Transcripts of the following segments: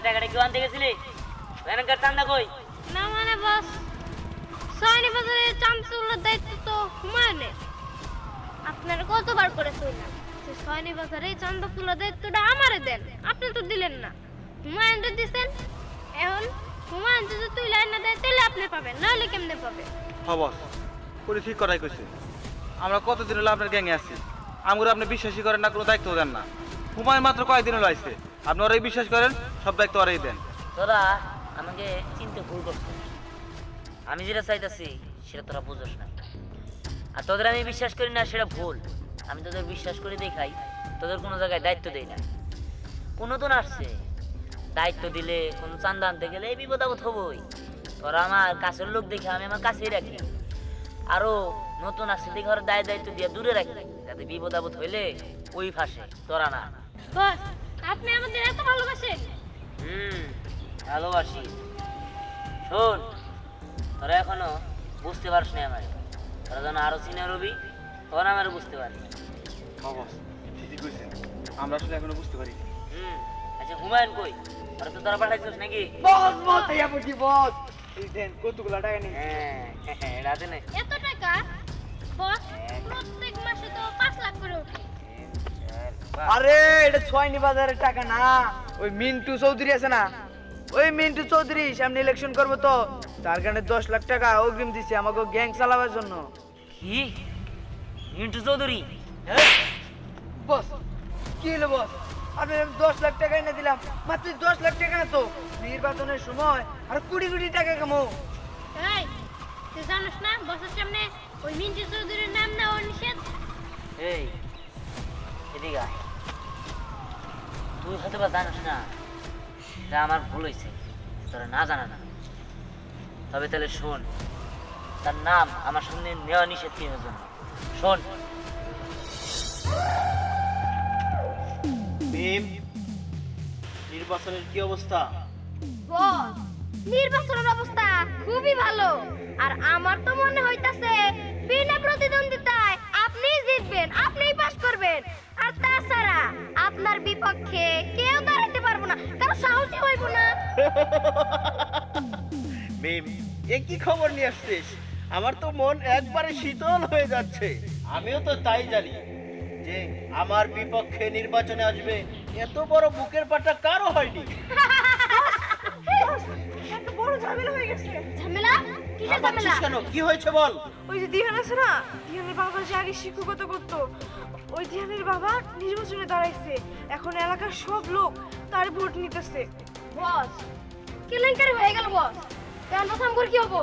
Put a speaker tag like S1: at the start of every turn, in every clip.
S1: টাকাটা কেউ আনতে গেছিলি? এখানকার চান্দা কই?
S2: না মানে বস, সয়নি বাজারে চাঁদ তোলার দায়িত্ব তো হুমায়ুনের। আপনারা কতবার করে শুনলাম যে সয়নি বাজারে চাঁদা তোলার দায়িত্বটা আমারে দেন, আপনি তো দিলেন না, হুমায়ুনরে দিছেন। এখন হুমায়ুন যদি তুলে না দেয় তাহলে আপনি পাবেন, নাহলে কেমনে পাবেন?
S3: হ্যাঁ বস, পুরি ঠিক করাই কইছে। আমরা কতদিন হলো আপনার গ্যাংয়ে আছি, আমগুলো আপনি বিশ্বাসই করেন না, কোনো দায়িত্ব দেন না। হুমায়ুন মাত্র কয়েকদিন হলো আইছে, আপনি ওরাই বিশ্বাস করেন, সব দায়িত্ব ওরাই দেন।
S1: তোরা আমাকে চিনতে ভুল করছিস। আমি যেটা চাইতেছি সেটা তোরা বুঝোস না, আর তোদের আমি বিশ্বাস করি না সেটা ভুল। আমি তোদের বিশ্বাস করে দেখাই, তোদের কোনো জায়গায় দায়িত্ব দেই না। কোনো তো আসছে দায়িত্ব দিলে কোনো চান্দা আনতে গেলে এই বিপদ আপদ হবই। তোরা আমার কাছের লোক দেখে আমি আমার কাছেই রাখি, আরো নতুন আসছে দেখে ওরা দায়িত্ব দিয়ে দূরে রাখি, যাতে বিপদ আপদ হইলে ওই ফাঁসে, তোরা না।
S2: বস, আপনি আমাদের এত ভালোবাসেন?
S1: ভালোবাসি। শোন, তোরা এখনো বুঝতে পারিস না আমার, তোরা যখন আরো সিনিয়র হবি তখন আমার বুঝতে পারবি।
S3: হ্যাঁ বস, ঠিকই কইছেন, আমরা আসলে এখনো বুঝতে পারি।
S1: আচ্ছা হুমায়ুন কই? ওরা তো তোরা পাঠাইছিস নাকি?
S4: বস বস ইয়া বুঝি বস, এই দেন কতগুলা টাকা নেই।
S1: হ্যাঁ, এটা আছে না?
S2: এত টাকা? বস, প্রত্যেক মাসে তো 5 লাখ করে ওঠে।
S4: আরে এটা ছয়নি বাজারের টাকা না, ওই মিন্টু চৌধুরী আছে না, ওই মিন্টু চৌধুরী সামনে ইলেকশন করবো তো, তার কারণে 10 লাখ টাকা অগ্রিম দিছে আমাকে গ্যাং চালাবার জন্য।
S1: কি? মিন্টু চৌধুরী?
S4: বস কি হলো বস, আপনি 10 লাখ টাকা এনে দিলাম, মাত্র 10 লাখ টাকা না তো, নির্বাচনের সময় আর কোটি কোটি টাকা কামো।
S2: এই, তুই জানিস না বসের সামনে ওই মিন্টু চৌধুরীর নাম নেওয়া নিষেধ?
S1: এই এদিকে আয়। তুই হয়তো বা জানিস না, এটা আমার ভুল হয়েছে, তোরা না জানা না। তবে তাহলে শোন, তার নাম আমার সামনে নেওয়া নিষেধ কিসের জন্য শোন।
S3: নির্বাচনের কি অবস্থা?
S2: বস, নির্বাচনের অবস্থা খুবই ভালো, আর আমার তো মনে হইতাছে বিনা প্রতিদ্বন্দ্বিতায় আপনিই জিতবেন, আপনিই পাস করবেন। আর তাছাড়া আপনার বিপক্ষে কেউ দাঁড়াতে পারবো না, কারণ সাহসী হইব না।
S5: মিম, এ কি খবর নিয়ে আসছিস? আমার তো মন একবারে শীতল হয়ে যাচ্ছে। আমিও তো তাই জানি যে আমার বিপক্ষে নির্বাচনে আসবে, এত বড় বুকের পাটা কারো হয়নি।
S6: একটা বড় ঝামেলা হয়ে গেছে।
S2: ঝামেলা? কিসের ঝামেলা?
S5: ভাবছিস কেন? কি হয়েছে বল?
S6: ওই যে দিহান আছে না, দিহানের বাবা যে আগে শিক্ষকতা করতো, ওই দিহানের বাবা নির্বাচনে দাঁড়াইছে, এখন এলাকার সব লোক তার ভোট নিতেছে।
S2: বস, কেলেঙ্কারি হয়ে গেল বস। কেন সামগর কি হবো?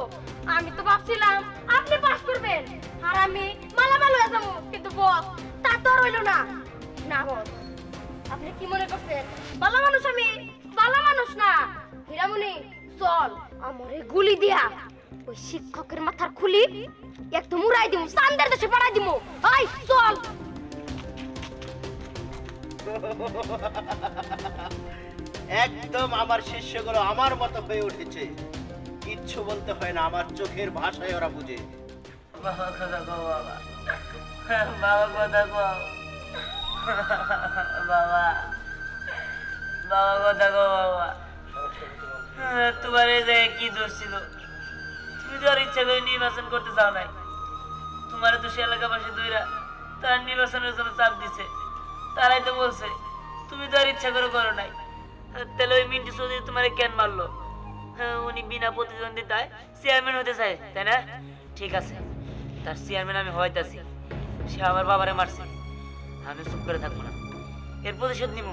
S2: আমি তো ভাবছিলাম আপনি পাস করবেন আর আমি মালামাল হয়ে যাবো, কিন্তু বস তা তো আর হইল না। না বস, আপনি কি মনে করছেন ভালো মানুষ আমি? ভালো মানুষ না। হীরামণি চল, আমারে গুলি দিয়া ওই শিক্ষকের মাথার খুলি একদম উড়াই দিমু, সান্দের দেশে পাড়াই দিমু। এই চল।
S5: একদম আমার শিষ্যগুলো আমার মতো হয়ে উঠেছে, কিচ্ছু বলতে হয় না, আমার চোখের ভাষায় ওরা বুঝে।
S1: বাবা কথা কও, বাবা বাবা কথা কও, বাবা বাবা কথা কও। বাবা, তোমার এই জায়গায় কি দোষ ছিল? তুমি তো আর ইচ্ছা করে নির্বাচন করতে চাও নাই। তোমার তো সে এলাকাবাসী দুইরা তার নির্বাচনের জন্য চাপ দিছে, তারাই তো বলছে তুমি তো আর ইচ্ছা করে করো নাই। তাহলে ওই মিন্টু চৌধুরী তোমার কেন মারলো? উনি বিনা প্রতিদ্বন্দ্বিতায় চেয়ারম্যান হতে চায়, তাই না? ঠিক আছে, তার চেয়ারম্যান আমি হইতাছি। সে আমার বাবারে মারছে, আমি চুপ করে থাকবো না। এর প্রতিশোধ নিব,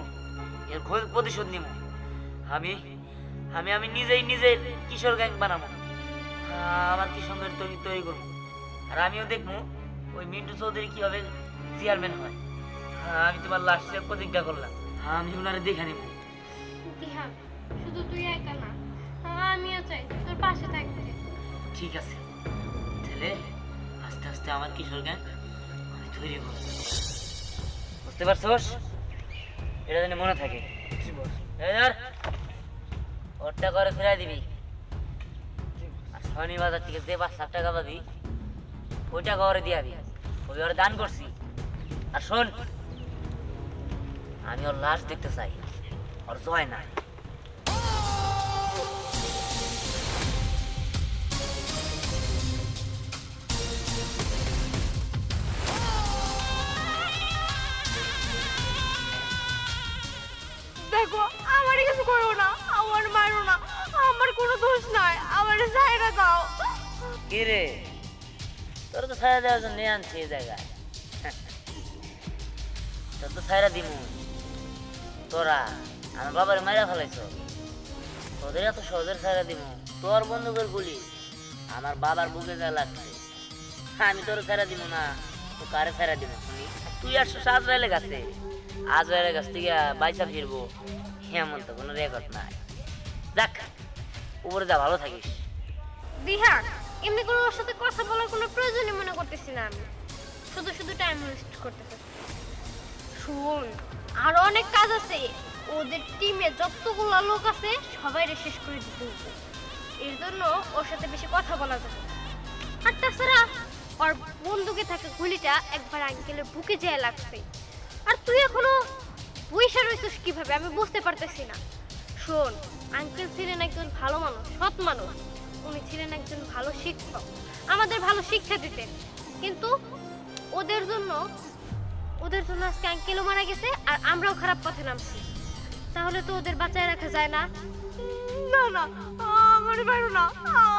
S1: এর প্রতিশোধ নিব। আমি আমি আমি নিজেই নিজের কিশোর গ্যাং বানাবো, আমার কিশোরদের তৈরি করবো। আর আমিও দেখবো ওই মিন্টু চৌধুরী কিভাবে চেয়ারম্যান হয়। আমি তোমার লাস্টে প্রতিজ্ঞা করলাম, আমি ওনারে দেখে নেব।
S2: দিহান, শুধু তুই একা না, আমিও চাই তোর পাশে থাকতে।
S1: ঠিক আছে, তাহলে আস্তে আস্তে আমার কিশোর গ্যাং আমি তৈরি করব। বুঝতে পারছোস? এটা যেন মনে থাকে। ওরটা করে ফিরাই দিবি, আর শনিবাজার থেকে যে 5 লাখ টাকা পাবি ওই টাকা ওরে দিয়াবি, ওই ওরে দান করছি। আর শোন, আমি ওর লাশ দেখতে চাই, ওর জয় নাই।
S6: দোষ নাই, আমার ছাইরা দাও।
S1: কি রে, তোর তো ছায়া দেওয়ার জন্য নিয়ে আনছি এই জায়গায়। তোর তো ছায়া দিমু, তোরা আমার বাবার মাইরা ফেলাইছ, তোদের এত সহজের ছায়া দিমু? তোর বন্ধুকের গুলি আমার বাবার বুকে যা লাগছে, আমি তোর ছায়া দিব না তো কারে ছায়া দিব শুনি? তুই আসছিস আজরাইলের কাছে, আজরাইলের কাছ থেকে বাইসা ফিরবো এমন তো কোনো রেকর্ড নাই। দেখ উপরে যা, ভালো থাকিস।
S2: বিহার এমনি কোনো ওর সাথে কথা বলার কোনো প্রয়োজনই মনে করতেছি না আমি, শুধু শুধু টাইম ওয়েস্ট করতেছি। শুন, আরো অনেক কাজ আছে, ওদের টিমে যতগুলো লোক আছে সবাই শেষ করে দিতে হবে। এর জন্য ওর সাথে বেশি কথা বলা যাবে না। আর তাছাড়া ওর বন্দুকে থাকা গুলিটা একবার আঙ্কেলের বুকে যেয়ে লাগছে, আর তুই এখনো বইসা রয়েছিস কিভাবে আমি বুঝতে পারতেছি না। শোন, আঙ্কেল ছিলেন একজন ভালো মানুষ, সৎ মানুষ, উনি ছিলেন একজন ভালো শিক্ষক, আমাদের ভালো শিক্ষা দিতেন, কিন্তু ওদের জন্য আজকে আঙ্কেলও মারা গেছে আর আমরাও খারাপ পথে নামছি। তাহলে তো ওদের বাঁচায় রাখা যায় না।
S6: না না, আমার বাইরো না,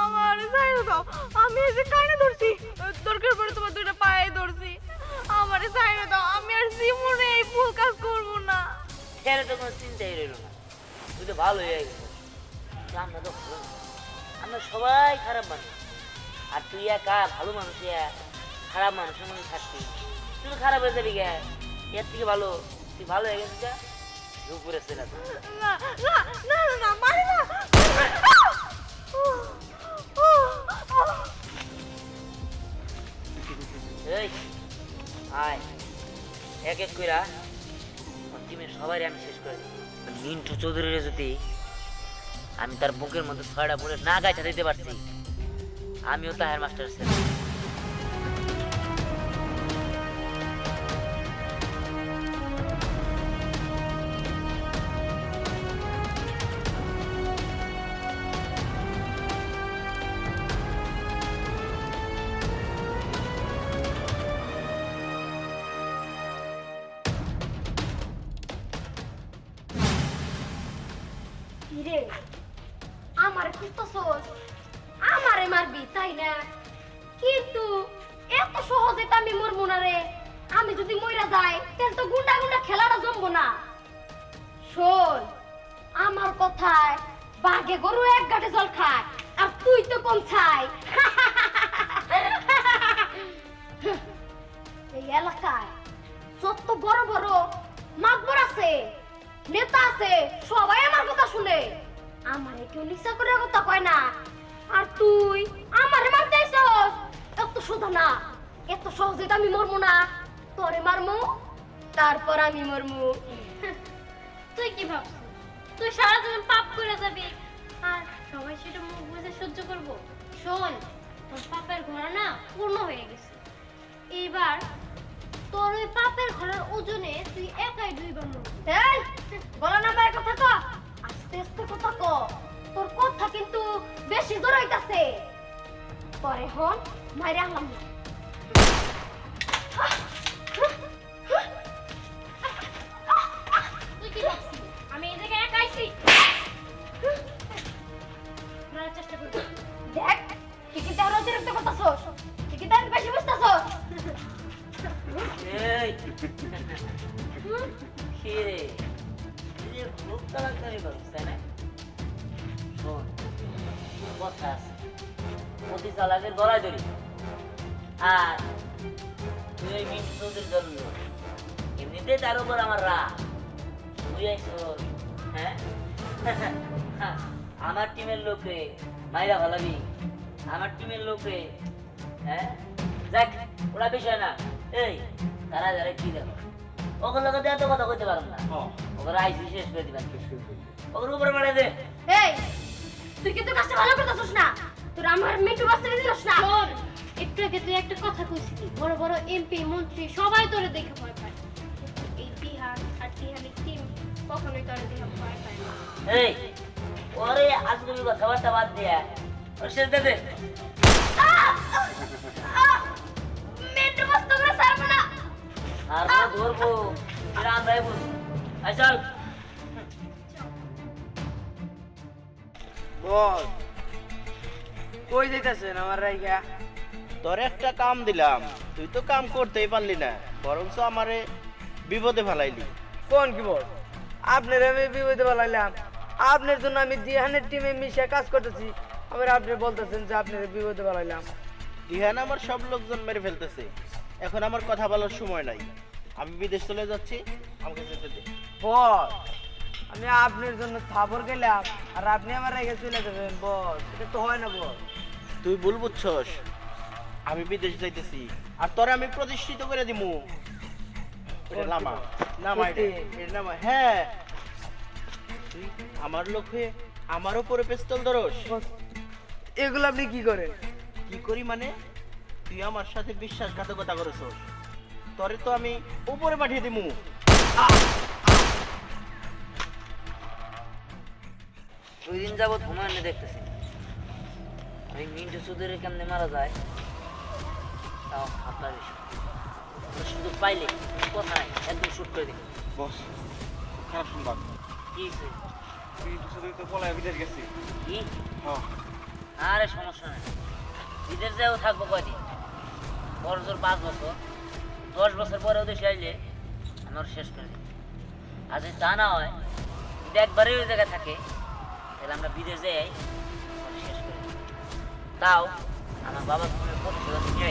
S6: আমার ছাইরা দাও। আমি এই যে কানে ধরছি, দরকার পড়ে তোমার দুইটা পায়ে ধরছি, আমার ছাইরা দাও। আমি আর জীবনে এই ভুল কাজ করবো না।
S1: ছেড়ে তো কোনো চিন্তাই রইল না, তুই তো ভালো হয়ে গেছিস। আমরা তো ভালো না, আমরা সবাই খারাপ মানুষ, আর তুই একা ভালো মানুষ, খারাপ মানুষের মধ্যে থাকবি, তুই তো খারাপ হয়ে যাবি। এর থেকে ভালো তুই ভালো হয়ে গেছিস, উপরে ছেলে তো।
S6: না না না না, মারি না।
S1: এই আয়, এক এক কইরা টিমের সবাই আমি শেষ করে দিই। মিন্টু চৌধুরীর যদি আমি তার বুকের মধ্যে 6টা বুলেট না গাইছা দিতে পারছি, আমিও তাহের মাস্টার ছেলে।
S2: রে আমারে খুঁজতেছস, আমারে মারবি তাই না? কিন্তু এত সহজে তো আমি মরবো না রে। আমি যদি মইরা যাই তাহলে তো গুন্ডা গুন্ডা খেলাটা জমবো না। শোন, আমার কথায় বাঘে গরু এক গাঁটে জল খায়, আর তুই তো কম ছাই। এই এলাকায় যত বড় বড় মাতবর আছে, নেতা আছে, সবাই আমার কথা শুনে, আমারে কেউ নিশা করে কথা কয় না। আর তুই আমারে মারতে আইছস, এত সোজা না, এত সহজে তো আমি মরবো না। তোরে মারমু, তারপর আমি মরমু। তুই কি ভাবছিস তুই সারা জীবন পাপ করে যাবি আর সবাই সেটা মুখ বুঝে সহ্য করব? শোন, তোর পাপের ঘোড়া না পূর্ণ হয়ে গেছে। এইবার তোর ওই পাপের ঘোড়ার ওজনে তুই একাই 2 বার মরবি। এই বলা না ভাই, কথা ক, আস্তে আস্তে কথা ক, তোর কথা কিন্তু বেশি জোর হইতাছে। পরে হন মাইরে আনলাম না। তুই কি ভাবছিস আমি এই জায়গায় একা আইছি? মারার চেষ্টা করবি, দেখ তুই কি তার অতিরিক্ত করতাছস, তুই কি তার বেশি বুঝতাছস।
S1: এই কি রে, তুই যে খুব তাড়াতাড়ি করিস তাই না? শোন, কথা আছে, অতি চালাকের গলায় ধরি। আর তুই ওই মিন্টু চৌধুরীর জন্য এমনিতেই তার উপর আমার রাগ, তুই আইসর, হ্যাঁ? আমার টিমের লোকে মাইরা ভালাবি, আমার টিমের লোকে, হ্যাঁ? দেখ ওরা বিষয় না, এই তারা যারা কি দেখো ওগুলো লোকে এত কথা কইতে পারো না, ওগুলো আইসি শেষ করে দিবেন, ওগুলো উপরে বাড়াই দে।
S2: এই তুই কিন্তু কাজটা ভালো করতেছস না, তোর আমার মিটু বাস্তে দিছস না। শোন, একটু আগে তুই একটা কথা কইছিলি, বড় বড় এমপি মন্ত্রী সবাই তোরে দেখে ভয় পায়, এই বিহার আর তিহানের টিম কখনোই তোরে দেখে ভয় পায় না।
S1: এই ওরে আজগুবি কথাবার্তা বাদ দিয়া ওর শেষ দে দে।
S2: মিটু বাস্তে করে ছাড়বো না।
S1: আর ধরবো এরা আমরাই বলবো। আই চল।
S4: বস কই যাইতাছেন আমার রাইগা?
S5: তোর একটা কাম দিলাম, তুই তো কাম করতেই পারলি না, বরঞ্চ আমারে বিপদে ফেলাইলি।
S4: কোন কি বল? আপনার আমি বিপদে বলাইলাম, আপনার জন্য আমি জিহানের টিমে মিশে কাজ করতেছি, আবার আপনি বলতেছেন যে আপনার বিপদে বলাইলাম।
S5: দিহান আমার সব লোকজন মেরে ফেলতেছে, এখন আমার কথা বলার সময় নাই। আমি বিদেশ চলে যাচ্ছি, আমাকে যেতে দে।
S4: বস, আমি আপনার জন্য থাপর গেলাম আর আপনি আমার রেখে চলে যাবেন বস, এটা তো হয় না বস।
S5: তুই ভুল বুঝছস, আমি বিদেশ যাইতেছি আর তোরে আমি প্রতিষ্ঠিত করে দিমু। এটা নামা নামা, এটা এটা নামা। হ্যাঁ, তুই আমার লোক হয়ে আমার উপরে পিস্তল ধরস?
S4: এগুলো আপনি কি করেন?
S5: কি করি মানে? তুই আমার সাথে বিশ্বাসঘাতকতা করেছস, তোরে তো আমি উপরে পাঠিয়ে দিমু।
S1: দুই দিন যাবৎ হুমায়ুনে দেখতেছি ওই মিন্টু চৌধুরী কেমনে মারা যায়, তাও আপনার বিষয় শুধু পাইলে কোথায় একদম শুট করে দিই।
S3: বস, খারাপ শুনবাদ।
S1: কি হয়েছে?
S3: মিন্টু চৌধুরী তো পলায় বিদেশ গেছে।
S1: কি?
S3: হ্যাঁ।
S1: আরে সমস্যা নেই, বিদেশ যাও থাকবো কয়দিন, বড় জোর 5 বছর, 10 বছর পরেও দেশে আইলে আমার শেষ করে দিই। আর যদি তা না হয়, যদি একবারই ওই জায়গায় থাকে, তাহলে আমরা বিদেশ যাই শেষ করে দিই। তাও আমার বাবা ফোনের প্রতিশোধ নিয়ে